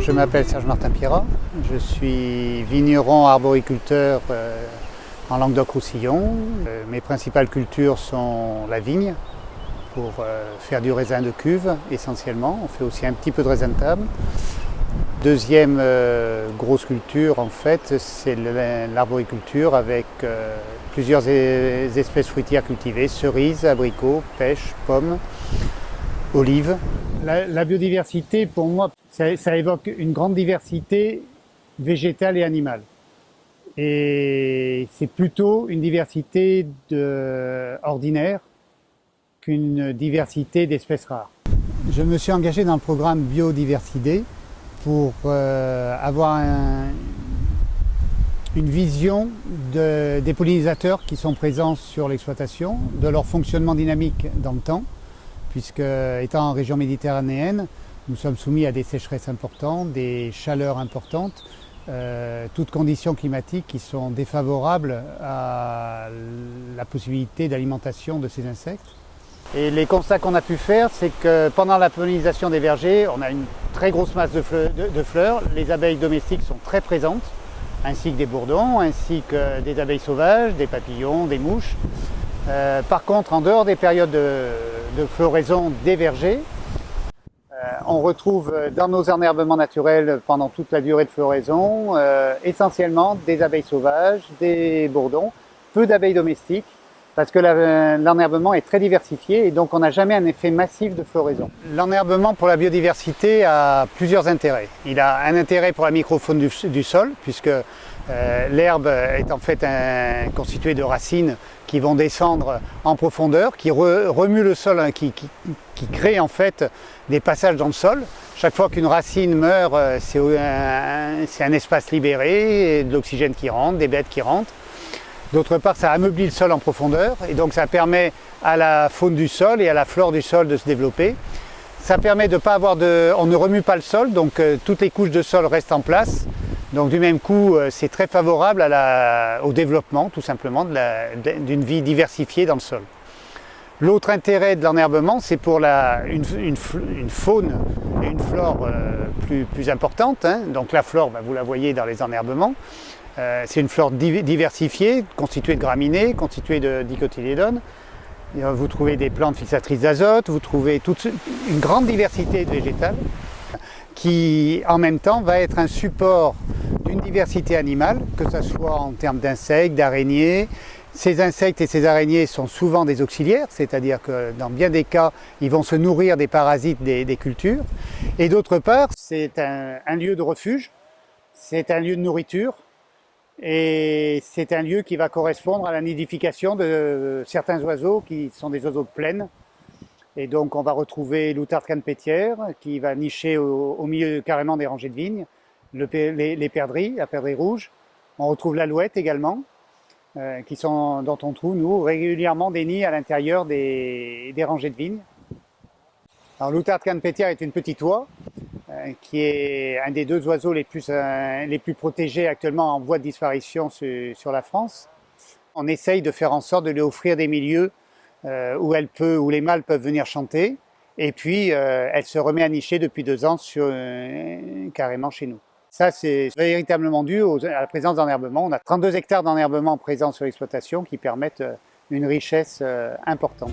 Je m'appelle Serge-Martin Pierrat, je suis vigneron arboriculteur en Languedoc-Roussillon. Mes principales cultures sont la vigne, pour faire du raisin de cuve essentiellement. On fait aussi un petit peu de raisin de table. Deuxième grosse culture en fait, c'est l'arboriculture avec plusieurs espèces fruitières cultivées, cerises, abricots, pêches, pommes, olives. La biodiversité pour moi, ça évoque une grande diversité végétale et animale. Et c'est plutôt une diversité ordinaire qu'une diversité d'espèces rares. Je me suis engagé dans le programme Biodiversité pour avoir une vision des pollinisateurs qui sont présents sur l'exploitation, de leur fonctionnement dynamique dans le temps, puisque étant en région méditerranéenne, nous sommes soumis à des sécheresses importantes, des chaleurs importantes, toutes conditions climatiques qui sont défavorables à la possibilité d'alimentation de ces insectes. Et les constats qu'on a pu faire, c'est que pendant la pollinisation des vergers, on a une très grosse masse de fleurs. Les abeilles domestiques sont très présentes, ainsi que des bourdons, ainsi que des abeilles sauvages, des papillons, des mouches. Par contre, en dehors des périodes de floraison des vergers, on retrouve dans nos enherbements naturels pendant toute la durée de floraison essentiellement des abeilles sauvages, des bourdons, peu d'abeilles domestiques, parce que l'enherbement est très diversifié et donc on n'a jamais un effet massif de floraison. L'enherbement pour la biodiversité a plusieurs intérêts. Il a un intérêt pour la microfaune du sol, puisque l'herbe est en fait constituée de racines qui vont descendre en profondeur, qui remuent le sol, qui créent en fait des passages dans le sol. Chaque fois qu'une racine meurt, c'est un espace libéré, de l'oxygène qui rentre, des bêtes qui rentrent. D'autre part, ça ameublit le sol en profondeur et donc ça permet à la faune du sol et à la flore du sol de se développer. Ça permet de pas avoir on ne remue pas le sol, donc toutes les couches de sol restent en place. Donc du même coup, c'est très favorable au développement tout simplement d'une vie diversifiée dans le sol. L'autre intérêt de l'enherbement, c'est pour une faune et une flore plus importantes. Hein. Donc la flore, vous la voyez dans les enherbements. C'est une flore diversifiée, constituée de graminées, constituée de dicotylédones. Vous trouvez des plantes fixatrices d'azote, vous trouvez une grande diversité de végétales qui, en même temps, va être un support d'une diversité animale, que ce soit en termes d'insectes, d'araignées. Ces insectes et ces araignées sont souvent des auxiliaires, c'est-à-dire que dans bien des cas, ils vont se nourrir des parasites des cultures. Et d'autre part, c'est un lieu de refuge, c'est un lieu de nourriture, et c'est un lieu qui va correspondre à la nidification de certains oiseaux qui sont des oiseaux de plaine. Et donc on va retrouver l'outarde canepétière qui va nicher au milieu carrément des rangées de vignes, les perdrix, la perdrix rouge. On retrouve l'alouette également, dont on trouve nous régulièrement des nids à l'intérieur des rangées de vignes. Alors l'outarde canepétière est une petite oie qui est un des deux oiseaux les plus protégés actuellement en voie de disparition sur la France. On essaye de faire en sorte de lui offrir des milieux où les mâles peuvent venir chanter. Et puis elle se remet à nicher depuis 2 ans carrément chez nous. Ça, c'est véritablement dû à la présence d'enherbement. On a 32 hectares d'enherbement présents sur l'exploitation qui permettent une richesse importante.